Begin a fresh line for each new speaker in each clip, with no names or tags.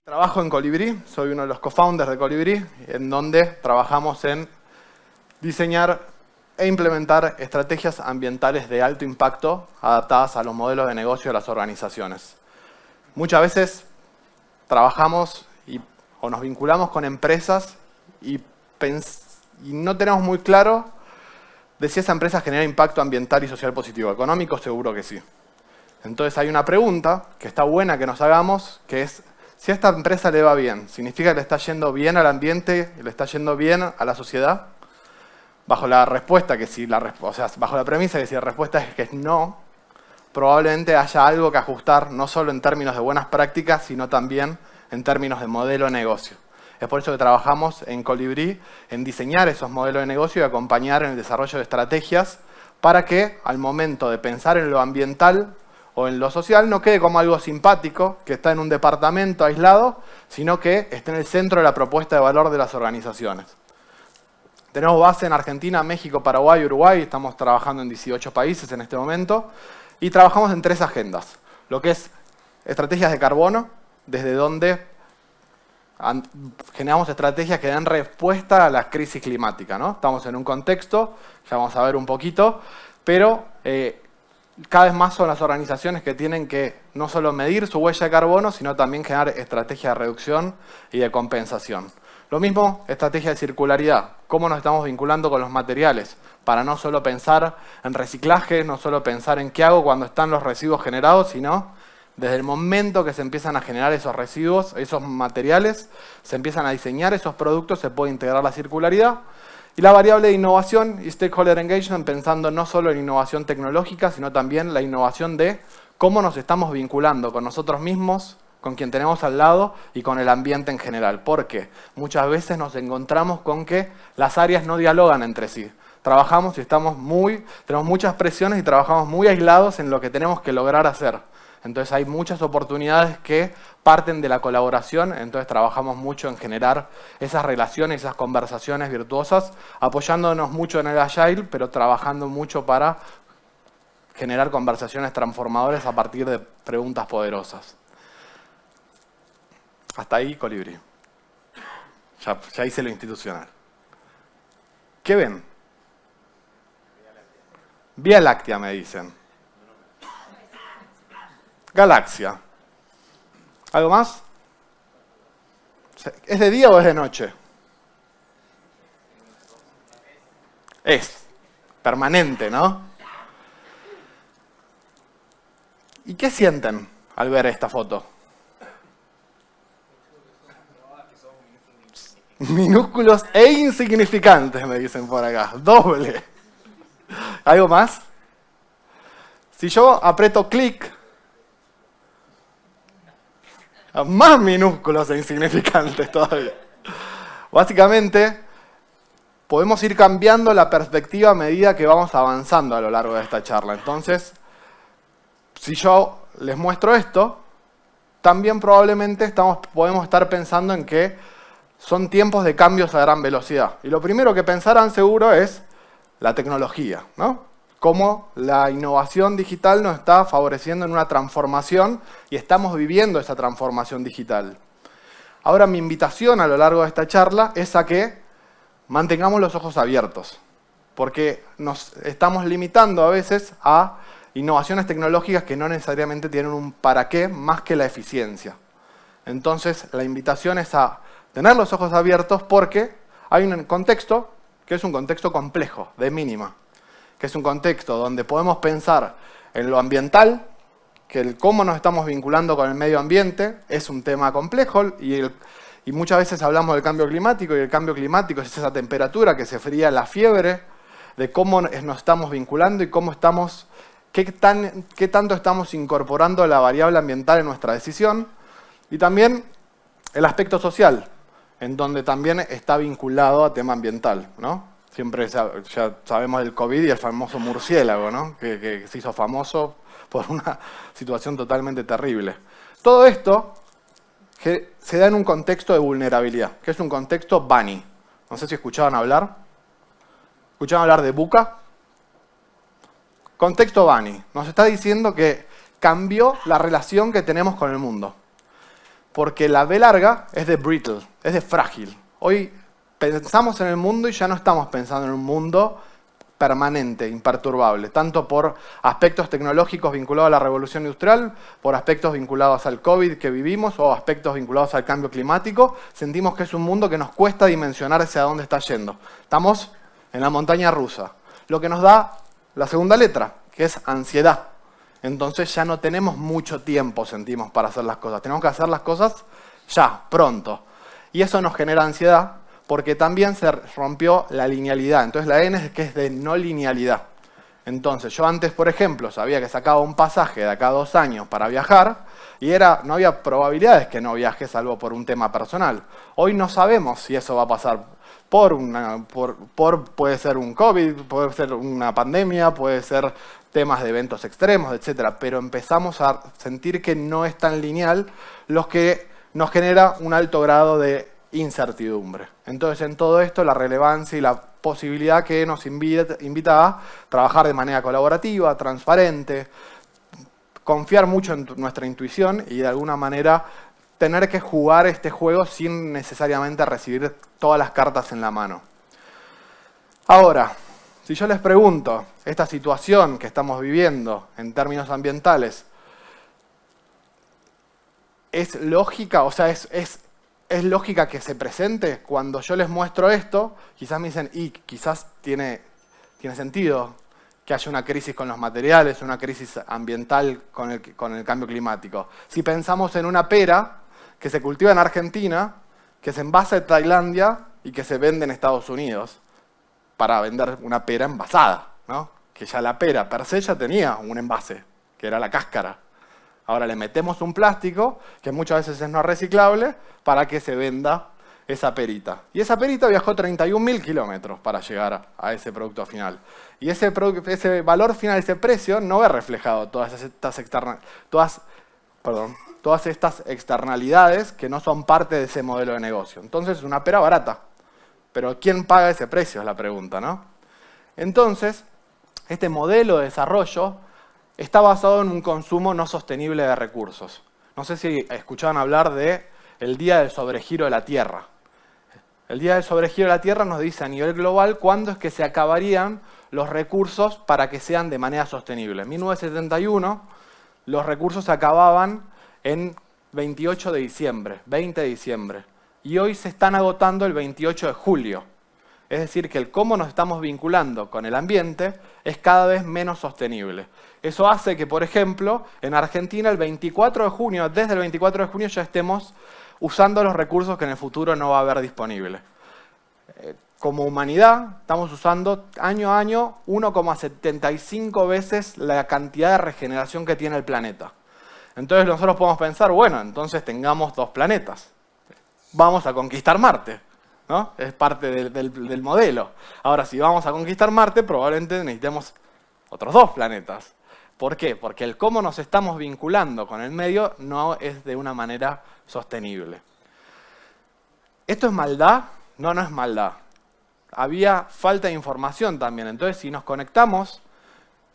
Trabajo en Colibrí, soy uno de los co-founders de Colibrí, en donde trabajamos en diseñar e implementar estrategias ambientales de alto impacto adaptadas a los modelos de negocio de las organizaciones. Muchas veces trabajamos o nos vinculamos con empresas y no tenemos muy claro de si esa empresa genera impacto ambiental y social positivo. Económico, seguro que sí. Entonces hay una pregunta que está buena que nos hagamos, que es: si a esta empresa le va bien, ¿significa que le está yendo bien al ambiente y le está yendo bien a la sociedad? Bajo la respuesta bajo la premisa de que si la respuesta es que es no, probablemente haya algo que ajustar, no solo en términos de buenas prácticas, sino también en términos de modelo de negocio. Es por eso que trabajamos en Colibrí en diseñar esos modelos de negocio y acompañar en el desarrollo de estrategias para que al momento de pensar en lo ambiental o en lo social no quede como algo simpático, que está en un departamento aislado, sino que esté en el centro de la propuesta de valor de las organizaciones. Tenemos base en Argentina, México, Paraguay, Uruguay, estamos trabajando en 18 países en este momento, y trabajamos en 3 agendas. Lo que es estrategias de carbono, desde donde generamos estrategias que den respuesta a la crisis climática, ¿no? Estamos en un contexto, ya vamos a ver un poquito, pero cada vez más son las organizaciones que tienen que no solo medir su huella de carbono, sino también generar estrategias de reducción y de compensación. Lo mismo, estrategia de circularidad. ¿Cómo nos estamos vinculando con los materiales? Para no solo pensar en reciclaje, no solo pensar en qué hago cuando están los residuos generados, sino desde el momento que se empiezan a generar esos residuos, esos materiales, se empiezan a diseñar esos productos, se puede integrar la circularidad. Y la variable de innovación y stakeholder engagement, pensando no solo en innovación tecnológica, sino también la innovación de cómo nos estamos vinculando con nosotros mismos, con quien tenemos al lado y con el ambiente en general. Porque muchas veces nos encontramos con que las áreas no dialogan entre sí. Trabajamos y tenemos muchas presiones y trabajamos muy aislados en lo que tenemos que lograr hacer. Entonces hay muchas oportunidades que parten de la colaboración, entonces trabajamos mucho en generar esas relaciones, esas conversaciones virtuosas, apoyándonos mucho en el Agile, pero trabajando mucho para generar conversaciones transformadoras a partir de preguntas poderosas. Hasta ahí, Colibrí. Ya hice lo institucional. ¿Qué ven? Vía Láctea, me dicen. Galaxia. ¿Algo más? ¿Es de día o es de noche? Es permanente, ¿no? ¿Y qué sienten al ver esta foto? Minúsculos e insignificantes, me dicen por acá. Doble. ¿Algo más? Si yo aprieto clic, más minúsculos e insignificantes todavía. Básicamente, podemos ir cambiando la perspectiva a medida que vamos avanzando a lo largo de esta charla. Entonces, si yo les muestro esto, también probablemente podemos estar pensando en que son tiempos de cambios a gran velocidad. Y lo primero que pensarán seguro es la tecnología, ¿no? Cómo la innovación digital nos está favoreciendo en una transformación y estamos viviendo esa transformación digital. Ahora mi invitación a lo largo de esta charla es a que mantengamos los ojos abiertos, porque nos estamos limitando a veces a innovaciones tecnológicas que no necesariamente tienen un para qué más que la eficiencia. Entonces la invitación es a tener los ojos abiertos porque hay un contexto que es un contexto complejo, de mínima, que es un contexto donde podemos pensar en lo ambiental, que el cómo nos estamos vinculando con el medio ambiente es un tema complejo y muchas veces hablamos del cambio climático y el cambio climático es esa temperatura que se fría la fiebre de cómo nos estamos vinculando y qué tanto estamos incorporando la variable ambiental en nuestra decisión y también el aspecto social, en donde también está vinculado a tema ambiental, ¿no? Siempre ya sabemos del COVID y el famoso murciélago, ¿no? que se hizo famoso por una situación totalmente terrible. Todo esto que se da en un contexto de vulnerabilidad, que es un contexto BANI. No sé si escuchaban hablar. ¿Escuchaban hablar de VUCA? Contexto BANI. Nos está diciendo que cambió la relación que tenemos con el mundo. Porque la B larga es de brittle, es de frágil. Hoy pensamos en el mundo y ya no estamos pensando en un mundo permanente, imperturbable, tanto por aspectos tecnológicos vinculados a la revolución industrial, por aspectos vinculados al COVID que vivimos o aspectos vinculados al cambio climático. Sentimos que es un mundo que nos cuesta dimensionar hacia dónde está yendo. Estamos en la montaña rusa, lo que nos da la segunda letra, que es ansiedad. Entonces ya no tenemos mucho tiempo, sentimos, para hacer las cosas. Tenemos que hacer las cosas ya, pronto. Y eso nos genera ansiedad, porque también se rompió la linealidad. Entonces la N es que es de no linealidad. Entonces yo antes, por ejemplo, sabía que sacaba un pasaje de acá a 2 años para viajar y no había probabilidades que no viaje salvo por un tema personal. Hoy no sabemos si eso va a pasar puede ser un COVID, puede ser una pandemia, puede ser temas de eventos extremos, etc. Pero empezamos a sentir que no es tan lineal, lo que nos genera un alto grado de incertidumbre. Entonces, en todo esto, la relevancia y la posibilidad que nos invita a trabajar de manera colaborativa, transparente, confiar mucho en nuestra intuición y de alguna manera tener que jugar este juego sin necesariamente recibir todas las cartas en la mano. Ahora, si yo les pregunto, esta situación que estamos viviendo en términos ambientales, ¿es lógica? O sea, ¿es lógica que se presente? Cuando yo les muestro esto, quizás me dicen, y quizás tiene sentido que haya una crisis con los materiales, una crisis ambiental con el cambio climático. Si pensamos en una pera que se cultiva en Argentina, que se envasa en Tailandia y que se vende en Estados Unidos para vender una pera envasada, ¿no? Que ya la pera per se ya tenía un envase, que era la cáscara. Ahora le metemos un plástico, que muchas veces es no reciclable, para que se venda esa perita. Y esa perita viajó 31.000 kilómetros para llegar a ese producto final. Y ese valor final, ese precio, no ve reflejado todas estas externalidades que no son parte de ese modelo de negocio. Entonces es una pera barata. Pero ¿quién paga ese precio? Es la pregunta, ¿no? Entonces, este modelo de desarrollo está basado en un consumo no sostenible de recursos. No sé si escuchaban hablar del Día del Sobregiro de la Tierra. El Día del Sobregiro de la Tierra nos dice a nivel global cuándo es que se acabarían los recursos para que sean de manera sostenible. En 1971 los recursos se acababan en 28 de diciembre, 20 de diciembre. Y hoy se están agotando el 28 de julio. Es decir, que el cómo nos estamos vinculando con el ambiente es cada vez menos sostenible. Eso hace que, por ejemplo, en Argentina desde el 24 de junio ya estemos usando los recursos que en el futuro no va a haber disponibles. Como humanidad estamos usando año a año 1,75 veces la cantidad de regeneración que tiene el planeta. Entonces nosotros podemos pensar, bueno, entonces tengamos 2 planetas. Vamos a conquistar Marte, ¿no? Es parte del modelo. Ahora, si vamos a conquistar Marte, probablemente necesitemos otros 2 planetas. ¿Por qué? Porque el cómo nos estamos vinculando con el medio no es de una manera sostenible. ¿Esto es maldad? No, no es maldad. Había falta de información también. Entonces, si nos conectamos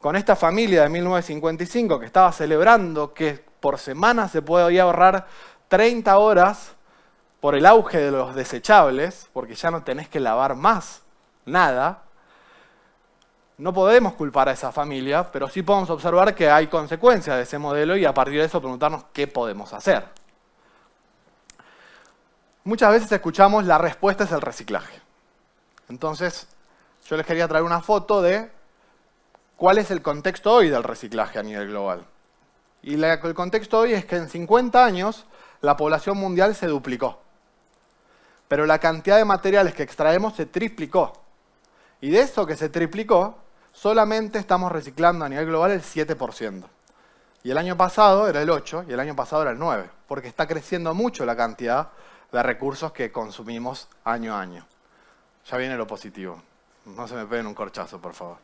con esta familia de 1955 que estaba celebrando que por semana se podía ahorrar 30 horas por el auge de los desechables, porque ya no tenés que lavar más nada, no podemos culpar a esa familia, pero sí podemos observar que hay consecuencias de ese modelo y a partir de eso preguntarnos qué podemos hacer. Muchas veces escuchamos la respuesta es el reciclaje. Entonces, yo les quería traer una foto de cuál es el contexto hoy del reciclaje a nivel global. Y el contexto hoy es que en 50 años la población mundial se duplicó. Pero la cantidad de materiales que extraemos se triplicó. Y de eso que se triplicó, solamente estamos reciclando a nivel global el 7%. Y el año pasado era el 8% y el año pasado era el 9%, porque está creciendo mucho la cantidad de recursos que consumimos año a año. Ya viene lo positivo. No se me peguen un corchazo, por favor.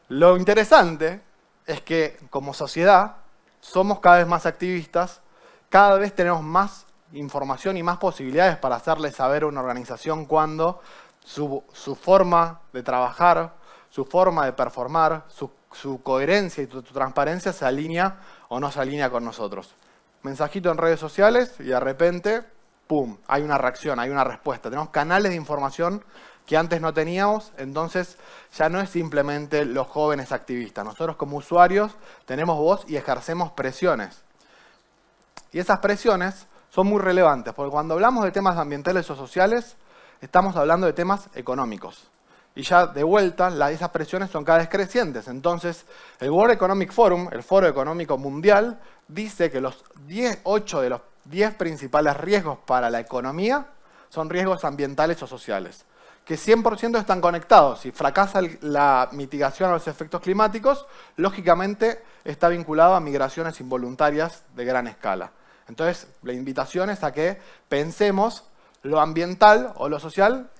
Lo interesante es que como sociedad somos cada vez más activistas, cada vez tenemos más información y más posibilidades para hacerle saber a una organización cuando su forma de trabajar, su forma de performar, su coherencia y su transparencia se alinea o no se alinea con nosotros. mensajito en redes sociales y de repente, ¡pum!, hay una reacción, hay una respuesta. Tenemos canales de información que antes no teníamos, entonces ya no es simplemente los jóvenes activistas. Nosotros como usuarios tenemos voz y ejercemos presiones. Y esas presiones son muy relevantes, porque cuando hablamos de temas ambientales o sociales, estamos hablando de temas económicos. Y ya de vuelta, esas presiones son cada vez crecientes. Entonces, el World Economic Forum, el Foro Económico Mundial, dice que 8 de los 10 principales riesgos para la economía son riesgos ambientales o sociales, que 100% están conectados. Si fracasa la mitigación a los efectos climáticos, lógicamente está vinculado a migraciones involuntarias de gran escala. Entonces, la invitación es a que pensemos lo ambiental o lo social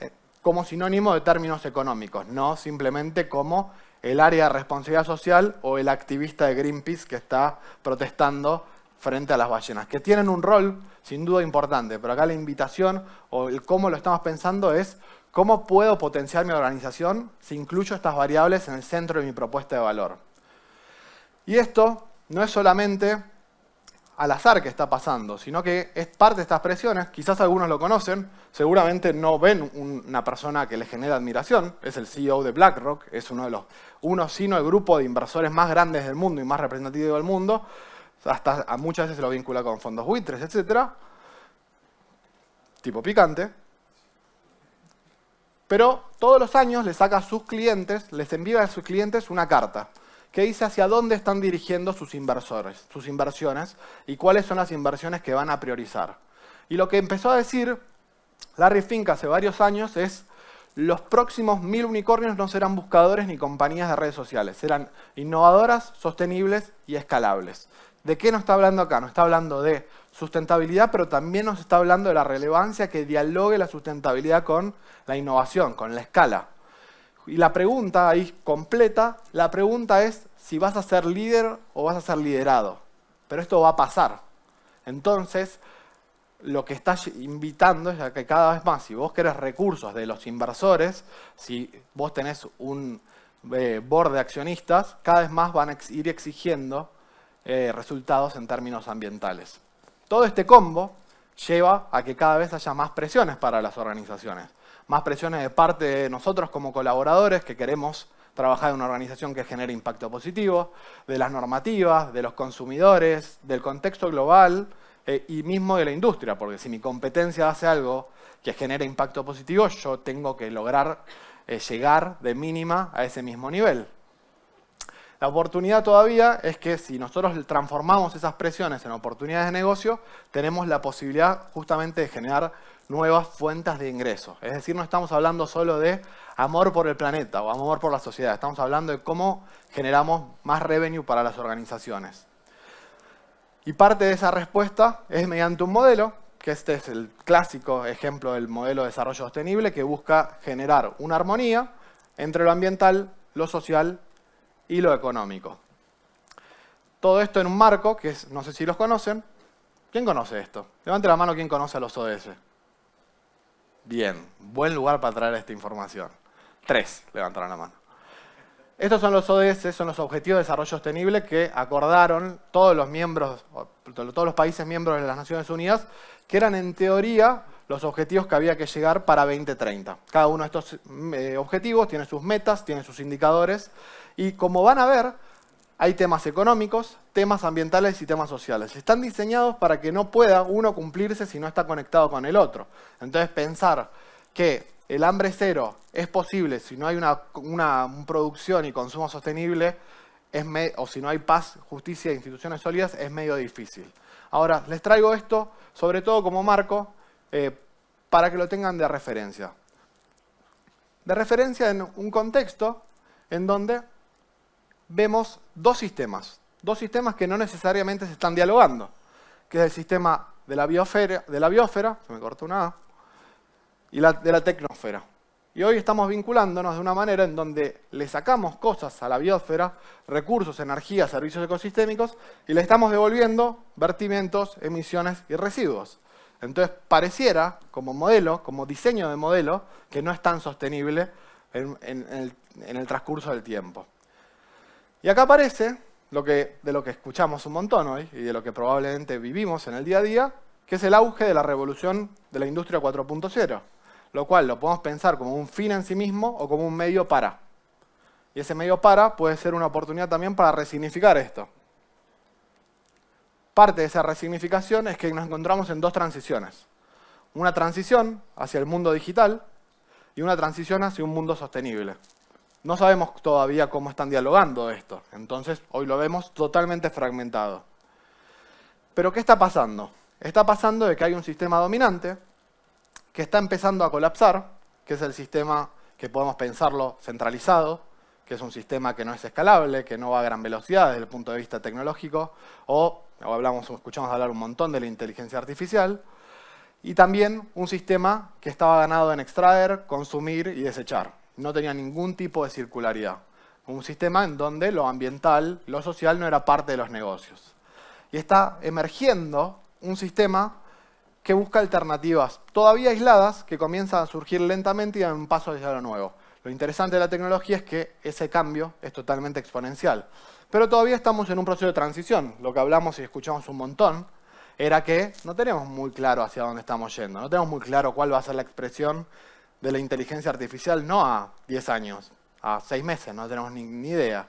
como sinónimo de términos económicos, no simplemente como el área de responsabilidad social o el activista de Greenpeace que está protestando frente a las ballenas, que tienen un rol sin duda importante, pero acá la invitación o el cómo lo estamos pensando es cómo puedo potenciar mi organización si incluyo estas variables en el centro de mi propuesta de valor. Y esto no es solamente al azar que está pasando, sino que es parte de estas presiones. Quizás algunos lo conocen, seguramente no ven una persona que les genera admiración, es el CEO de BlackRock, es sino el grupo de inversores más grandes del mundo y más representativo del mundo, hasta muchas veces se lo vincula con fondos buitres, etc. Tipo picante. Pero todos los años les saca a sus clientes, les envía a sus clientes una carta que dice hacia dónde están dirigiendo sus inversores, sus inversiones y cuáles son las inversiones que van a priorizar. Y lo que empezó a decir Larry Fink hace varios años es: los próximos 1000 unicornios no serán buscadores ni compañías de redes sociales, serán innovadoras, sostenibles y escalables. ¿De qué nos está hablando acá? Nos está hablando de sustentabilidad, pero también nos está hablando de la relevancia que dialogue la sustentabilidad con la innovación, con la escala. Y la pregunta ahí completa, la pregunta es si vas a ser líder o vas a ser liderado. Pero esto va a pasar. Entonces, lo que estás invitando es a que cada vez más, si vos querés recursos de los inversores, si vos tenés un board de accionistas, cada vez más van a ir exigiendo resultados en términos ambientales. Todo este combo lleva a que cada vez haya más presiones para las organizaciones. Más presiones de parte de nosotros como colaboradores que queremos trabajar en una organización que genere impacto positivo, de las normativas, de los consumidores, del contexto global y mismo de la industria, porque si mi competencia hace algo que genere impacto positivo, yo tengo que lograr llegar de mínima a ese mismo nivel. La oportunidad todavía es que si nosotros transformamos esas presiones en oportunidades de negocio, tenemos la posibilidad justamente de generar nuevas fuentes de ingresos. Es decir, no estamos hablando solo de amor por el planeta o amor por la sociedad, estamos hablando de cómo generamos más revenue para las organizaciones. Y parte de esa respuesta es mediante un modelo, que este es el clásico ejemplo del modelo de desarrollo sostenible, que busca generar una armonía entre lo ambiental, lo social y lo económico. Todo esto en un marco que es, no sé si los conocen. ¿Quién conoce esto? Levante la mano quien conoce a los ODS. Bien, buen lugar para traer esta información. 3 levantaron la mano. Estos son los ODS, son los Objetivos de Desarrollo Sostenible que acordaron todos los países miembros de las Naciones Unidas, que eran en teoría los objetivos que había que llegar para 2030. Cada uno de estos objetivos tiene sus metas, tiene sus indicadores, y como van a ver, hay temas económicos, temas ambientales y temas sociales. Están diseñados para que no pueda uno cumplirse si no está conectado con el otro. Entonces pensar que el hambre cero es posible si no hay una producción y consumo sostenible, o si no hay paz, justicia e instituciones sólidas, es medio difícil. Ahora, les traigo esto, sobre todo como marco, para que lo tengan de referencia. De referencia en un contexto en donde vemos dos sistemas que no necesariamente se están dialogando, que es el sistema de la biosfera, se me cortó una A, y de la tecnosfera. Y hoy estamos vinculándonos de una manera en donde le sacamos cosas a la biosfera, recursos, energía, servicios ecosistémicos, y le estamos devolviendo vertimientos, emisiones y residuos. Entonces pareciera, como modelo, como diseño de modelo, que no es tan sostenible en el transcurso del tiempo. Y acá aparece de lo que escuchamos un montón hoy y de lo que probablemente vivimos en el día a día, que es el auge de la revolución de la industria 4.0, lo cual lo podemos pensar como un fin en sí mismo o como un medio para. Y ese medio para puede ser una oportunidad también para resignificar esto. Parte de esa resignificación es que nos encontramos en dos transiciones. Una transición hacia el mundo digital y una transición hacia un mundo sostenible. No sabemos todavía cómo están dialogando esto, entonces hoy lo vemos totalmente fragmentado. Pero ¿qué está pasando? Está pasando de que hay un sistema dominante que está empezando a colapsar, que es el sistema que podemos pensarlo centralizado, que es un sistema que no es escalable, que no va a gran velocidad desde el punto de vista tecnológico, o escuchamos hablar un montón de la inteligencia artificial, y también un sistema que estaba ganado en extraer, consumir y desechar. No tenía ningún tipo de circularidad. Un sistema en donde lo ambiental, lo social no era parte de los negocios. Y está emergiendo un sistema que busca alternativas todavía aisladas que comienzan a surgir lentamente y dan un paso hacia lo nuevo. Lo interesante de la tecnología es que ese cambio es totalmente exponencial. Pero todavía estamos en un proceso de transición. Lo que hablamos y escuchamos un montón era que no tenemos muy claro hacia dónde estamos yendo. No tenemos muy claro cuál va a ser la expresión de la inteligencia artificial, no a 10 años, a 6 meses, no tenemos ni idea.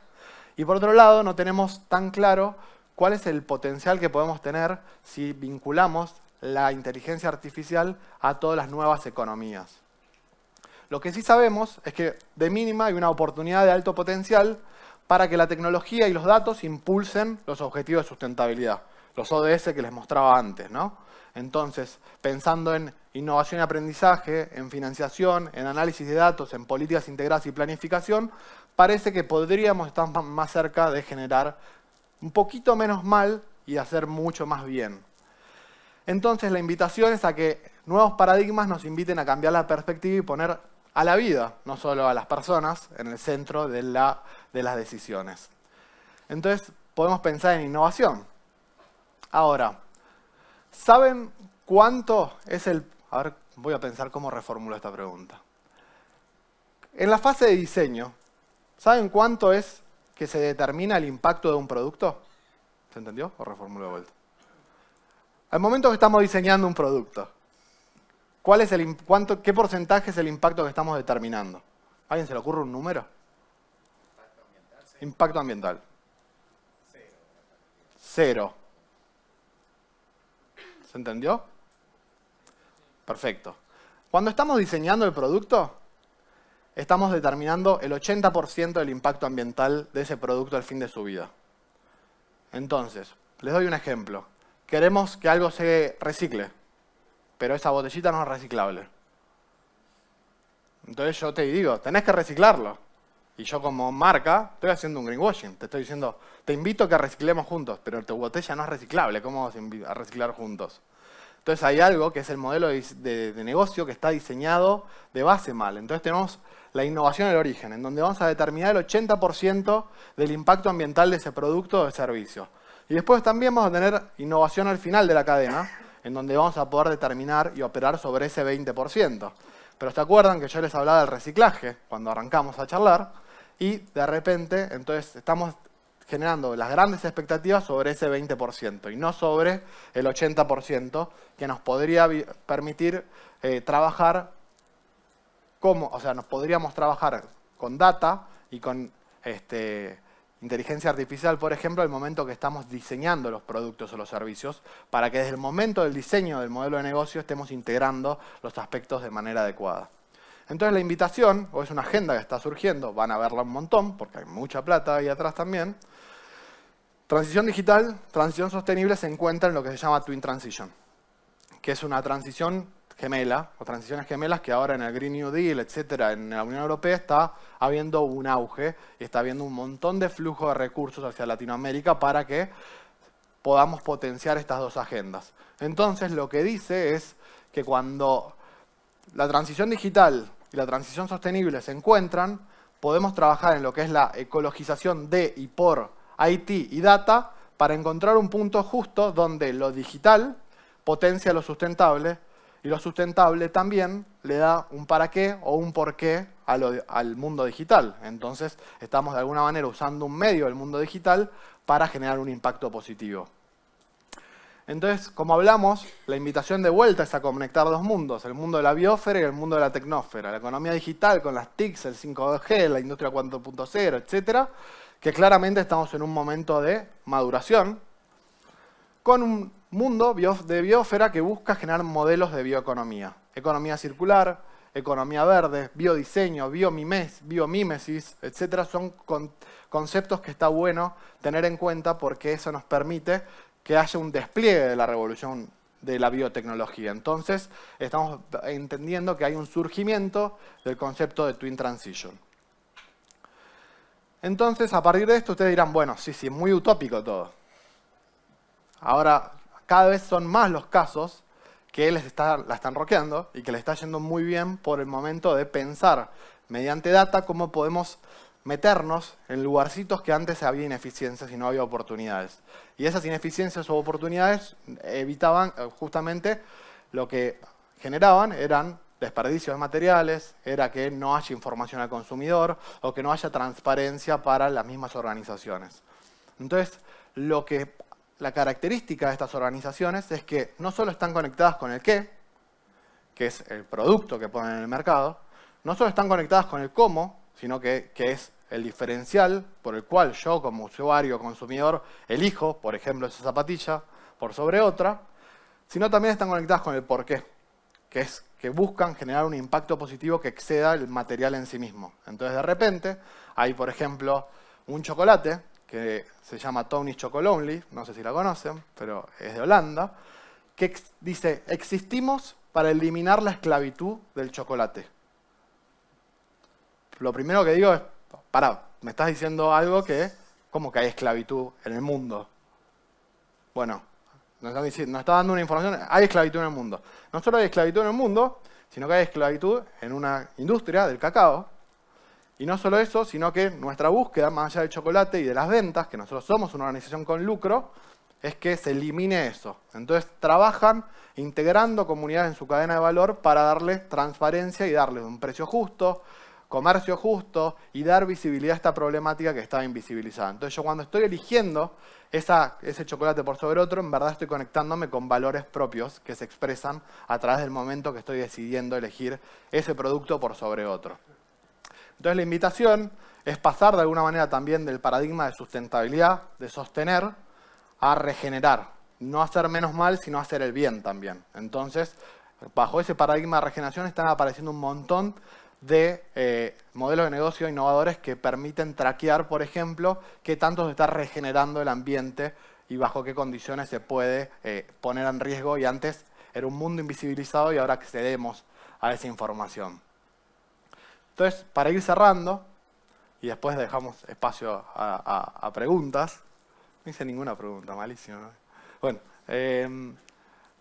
Y por otro lado, no tenemos tan claro cuál es el potencial que podemos tener si vinculamos la inteligencia artificial a todas las nuevas economías. Lo que sí sabemos es que de mínima hay una oportunidad de alto potencial para que la tecnología y los datos impulsen los objetivos de sustentabilidad, los ODS que les mostraba antes, ¿no? Entonces, pensando en innovación y aprendizaje, en financiación, en análisis de datos, en políticas integradas y planificación, parece que podríamos estar más cerca de generar un poquito menos mal y hacer mucho más bien. Entonces, la invitación es a que nuevos paradigmas nos inviten a cambiar la perspectiva y poner a la vida, no solo a las personas, en el centro de las decisiones. Entonces, podemos pensar en innovación. Ahora, ¿saben cuánto es el...? A ver, voy a pensar cómo reformulo esta pregunta. En la fase de diseño, ¿saben cuánto es que se determina el impacto de un producto? ¿Se entendió? ¿O reformulo de vuelta? Al momento que estamos diseñando un producto, ¿qué porcentaje es el impacto que estamos determinando? ¿A alguien se le ocurre un número? Impacto ambiental. Cero. ¿Se entendió? Perfecto. Cuando estamos diseñando el producto, estamos determinando el 80% del impacto ambiental de ese producto al fin de su vida. Entonces, les doy un ejemplo. Queremos que algo se recicle, pero esa botellita no es reciclable. Entonces yo te digo, tenés que reciclarlo. Y yo como marca estoy haciendo un greenwashing. Te estoy diciendo, te invito a que reciclemos juntos, pero tu botella no es reciclable. ¿Cómo vamos a reciclar juntos? Entonces hay algo que es el modelo de negocio que está diseñado de base mal. Entonces tenemos la innovación del origen, en donde vamos a determinar el 80% del impacto ambiental de ese producto o de servicio. Y después también vamos a tener innovación al final de la cadena, en donde vamos a poder determinar y operar sobre ese 20%. Pero ¿se acuerdan que yo les hablaba del reciclaje cuando arrancamos a charlar? Y de repente, entonces, estamos generando las grandes expectativas sobre ese 20% y no sobre el 80% que nos podría permitir trabajar nos podríamos trabajar con data y con inteligencia artificial, por ejemplo, al momento que estamos diseñando los productos o los servicios, para que desde el momento del diseño del modelo de negocio estemos integrando los aspectos de manera adecuada. Entonces la invitación, o es una agenda que está surgiendo, van a verla un montón, porque hay mucha plata ahí atrás también. Transición digital, transición sostenible se encuentra en lo que se llama Twin Transition, que es una transición gemela, o transiciones gemelas que ahora en el Green New Deal, etcétera, en la Unión Europea está habiendo un auge y está habiendo un montón de flujo de recursos hacia Latinoamérica para que podamos potenciar estas dos agendas. Entonces lo que dice es que cuando la transición digital y la transición sostenible se encuentran, podemos trabajar en lo que es la ecologización de y por IT y data para encontrar un punto justo donde lo digital potencia lo sustentable Y lo sustentable también le da un para qué o un por qué al mundo digital. Entonces, estamos de alguna manera usando un medio del mundo digital para generar un impacto positivo. Entonces, como hablamos, la invitación de vuelta es a conectar dos mundos, el mundo de la biosfera y el mundo de la tecnósfera. La economía digital con las TICs, el 5G, la industria 4.0, etcétera, que claramente estamos en un momento de maduración, con un mundo de biosfera que busca generar modelos de bioeconomía. Economía circular, economía verde, biodiseño, biomímesis, etcétera, son conceptos que está bueno tener en cuenta porque eso nos permite que haya un despliegue de la revolución de la biotecnología. Entonces, estamos entendiendo que hay un surgimiento del concepto de Twin Transition. Entonces, a partir de esto, ustedes dirán, bueno, sí, muy utópico todo. Ahora, cada vez son más los casos que la están rockeando y que le está yendo muy bien por el momento de pensar mediante data cómo podemos meternos en lugarcitos que antes había ineficiencias y no había oportunidades. Y esas ineficiencias o oportunidades evitaban justamente lo que generaban eran desperdicios de materiales, era que no haya información al consumidor o que no haya transparencia para las mismas organizaciones. Entonces, la característica de estas organizaciones es que no solo están conectadas con el qué, que es el producto que ponen en el mercado, no solo están conectadas con el cómo, sino que es el diferencial por el cual yo como usuario o consumidor elijo, por ejemplo, esa zapatilla por sobre otra, sino también están conectadas con el por qué, que es que buscan generar un impacto positivo que exceda el material en sí mismo. Entonces, de repente, hay, por ejemplo, un chocolate que se llama Tony's Chocolonely, no sé si la conocen, pero es de Holanda, que dice, existimos para eliminar la esclavitud del chocolate. Lo primero que digo es, me estás diciendo algo que, ¿cómo que hay esclavitud en el mundo? Bueno, nos está dando una información, hay esclavitud en el mundo. No solo hay esclavitud en el mundo, sino que hay esclavitud en una industria del cacao. Y no solo eso, sino que nuestra búsqueda, más allá del chocolate y de las ventas, que nosotros somos una organización con lucro, es que se elimine eso. Entonces trabajan integrando comunidades en su cadena de valor para darles transparencia y darles un precio justo, comercio justo y dar visibilidad a esta problemática que estaba invisibilizada. Entonces yo cuando estoy eligiendo ese chocolate por sobre otro, en verdad estoy conectándome con valores propios que se expresan a través del momento que estoy decidiendo elegir ese producto por sobre otro. Entonces la invitación es pasar de alguna manera también del paradigma de sustentabilidad, de sostener, a regenerar. No hacer menos mal, sino hacer el bien también. Entonces, bajo ese paradigma de regeneración están apareciendo un montón de modelos de negocio innovadores que permiten traquear, por ejemplo, qué tanto se está regenerando el ambiente y bajo qué condiciones se puede poner en riesgo. Y antes era un mundo invisibilizado y ahora accedemos a esa información. Entonces, para ir cerrando, y después dejamos espacio a preguntas. No hice ninguna pregunta, malísimo, ¿no? Bueno,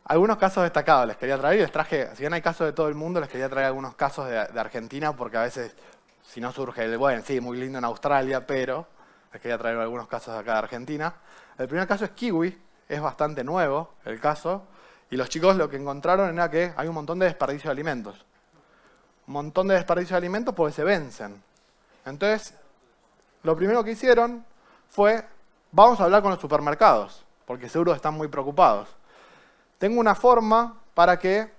algunos casos destacados les quería traer y les traje, si bien hay casos de todo el mundo, les quería traer algunos casos de Argentina, porque a veces, si no surge bueno, sí, muy lindo en Australia, pero les quería traer algunos casos de acá de Argentina. El primer caso es Kiwi, es bastante nuevo el caso, y los chicos lo que encontraron era que hay un montón de desperdicio de alimentos. Un montón de desperdicio de alimentos porque se vencen. Entonces, lo primero que hicieron fue, vamos a hablar con los supermercados, porque seguro están muy preocupados. Tengo una forma para que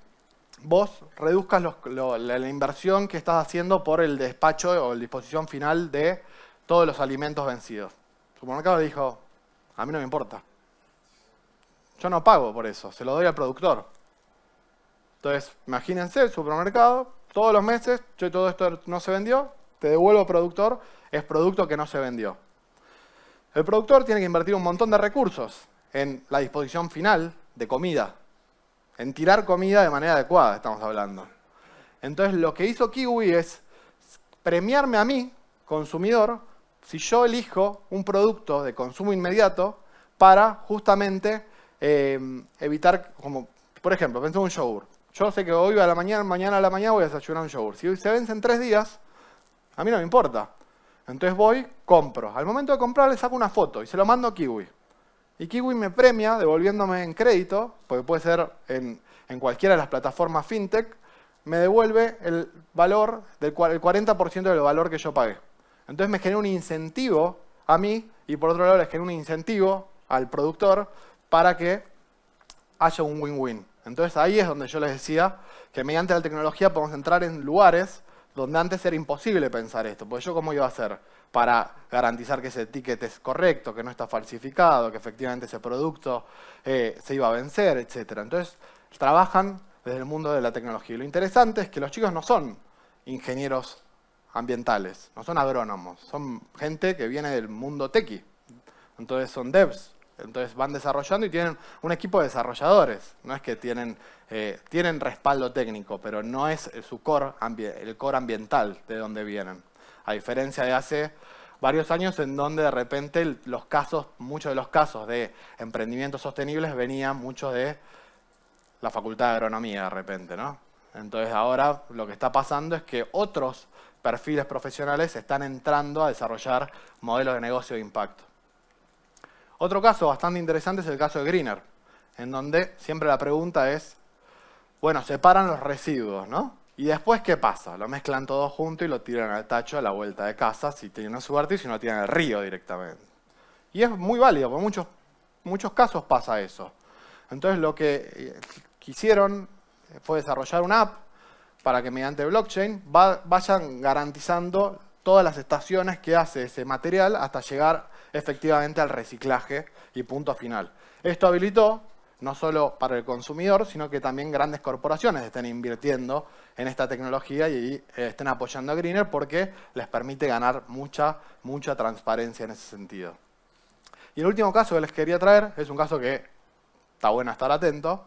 vos reduzcas la inversión que estás haciendo por el despacho o la disposición final de todos los alimentos vencidos. El supermercado dijo, a mí no me importa. Yo no pago por eso, se lo doy al productor. Entonces, imagínense el supermercado, todos los meses, todo esto no se vendió, te devuelvo al productor, es producto que no se vendió. El productor tiene que invertir un montón de recursos en la disposición final de comida, en tirar comida de manera adecuada, estamos hablando. Entonces, lo que hizo Kiwi es premiarme a mí, consumidor, si yo elijo un producto de consumo inmediato para justamente evitar, como por ejemplo, pensé en un yogur. Yo sé que hoy a la mañana a la mañana voy a desayunar un yogur. Si se vence en 3 días, a mí no me importa. Entonces voy, compro. Al momento de comprar le saco una foto y se lo mando a Kiwi. Y Kiwi me premia devolviéndome en crédito, porque puede ser en en cualquiera de las plataformas fintech, me devuelve el valor, el 40% del valor que yo pagué. Entonces me genera un incentivo a mí y por otro lado le genera un incentivo al productor para que haya un win-win. Entonces ahí es donde yo les decía que mediante la tecnología podemos entrar en lugares donde antes era imposible pensar esto. Porque yo, ¿cómo iba a hacer para garantizar que ese ticket es correcto, que no está falsificado, que efectivamente ese producto se iba a vencer, etcétera? Entonces trabajan desde el mundo de la tecnología. Y lo interesante es que los chicos no son ingenieros ambientales, no son agrónomos, son gente que viene del mundo tequi. Entonces son devs. Entonces van desarrollando y tienen un equipo de desarrolladores. No es que tienen respaldo técnico, pero no es su el core ambiental de donde vienen. A diferencia de hace varios años en donde de repente muchos de los casos de emprendimientos sostenibles venían mucho de la facultad de agronomía de repente, ¿no? Entonces ahora lo que está pasando es que otros perfiles profesionales están entrando a desarrollar modelos de negocio de impacto. Otro caso bastante interesante es el caso de Greener, en donde siempre la pregunta es, bueno, separan los residuos, ¿no? Y después, ¿qué pasa? Lo mezclan todo junto y lo tiran al tacho a la vuelta de casa, si tienen suerte, y si no, lo tiran al río directamente. Y es muy válido, porque en muchos casos pasa eso. Entonces lo que quisieron fue desarrollar una app para que mediante blockchain vayan garantizando todas las estaciones que hace ese material hasta llegar efectivamente al reciclaje y punto final. Esto habilitó no solo para el consumidor, sino que también grandes corporaciones estén invirtiendo en esta tecnología y estén apoyando a Greener porque les permite ganar mucha transparencia en ese sentido. Y el último caso que les quería traer es un caso que está bueno estar atento,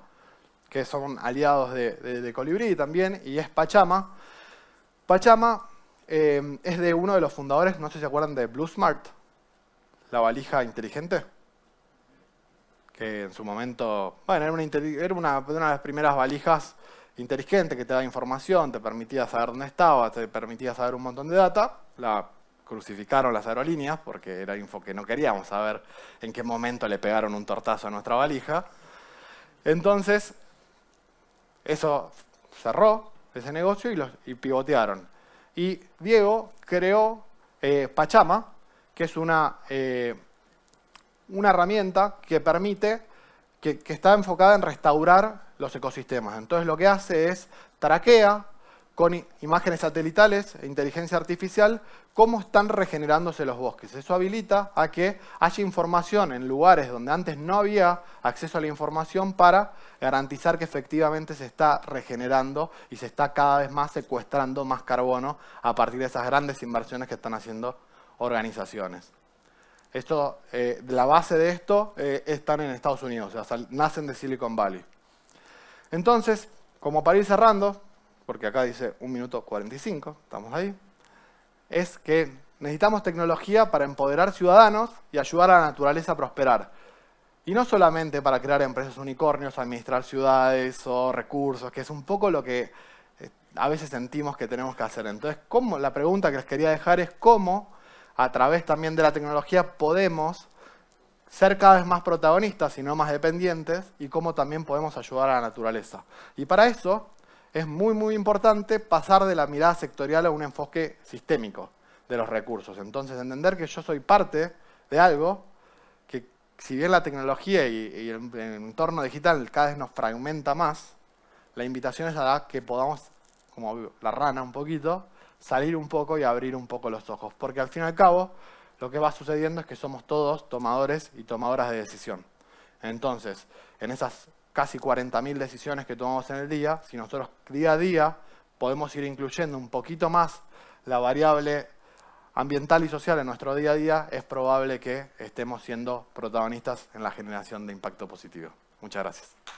que son aliados de Colibrí también, y es Pachama. Pachama es de uno de los fundadores, no sé si se acuerdan de Blue Smart, la valija inteligente, que en su momento, bueno, era una de las primeras valijas inteligentes que te da información, te permitía saber dónde estaba, te permitía saber un montón de data. La crucificaron las aerolíneas porque era info que no queríamos saber en qué momento le pegaron un tortazo a nuestra valija. Entonces, eso cerró, ese negocio, y pivotearon. Y Diego creó Pachama, que es una herramienta que permite, que está enfocada en restaurar los ecosistemas. Entonces lo que hace es traquea con imágenes satelitales e inteligencia artificial cómo están regenerándose los bosques. Eso habilita a que haya información en lugares donde antes no había acceso a la información para garantizar que efectivamente se está regenerando y se está cada vez más secuestrando más carbono a partir de esas grandes inversiones que están haciendo organizaciones. La base de esto están en Estados Unidos, o sea, nacen de Silicon Valley. Entonces, como para ir cerrando, porque acá dice 1 minuto 45, estamos ahí, es que necesitamos tecnología para empoderar ciudadanos y ayudar a la naturaleza a prosperar. Y no solamente para crear empresas unicornios, administrar ciudades o recursos, que es un poco lo que a veces sentimos que tenemos que hacer. Entonces, la pregunta que les quería dejar es cómo, a través también de la tecnología, podemos ser cada vez más protagonistas y no más dependientes, y cómo también podemos ayudar a la naturaleza. Y para eso es muy importante pasar de la mirada sectorial a un enfoque sistémico de los recursos. Entonces, entender que yo soy parte de algo que, si bien la tecnología y el entorno digital cada vez nos fragmenta más, la invitación es a que podamos, como la rana un poquito, salir un poco y abrir un poco los ojos. Porque al fin y al cabo, lo que va sucediendo es que somos todos tomadores y tomadoras de decisión. Entonces, en esas casi 40.000 decisiones que tomamos en el día, si nosotros día a día podemos ir incluyendo un poquito más la variable ambiental y social en nuestro día a día, es probable que estemos siendo protagonistas en la generación de impacto positivo. Muchas gracias.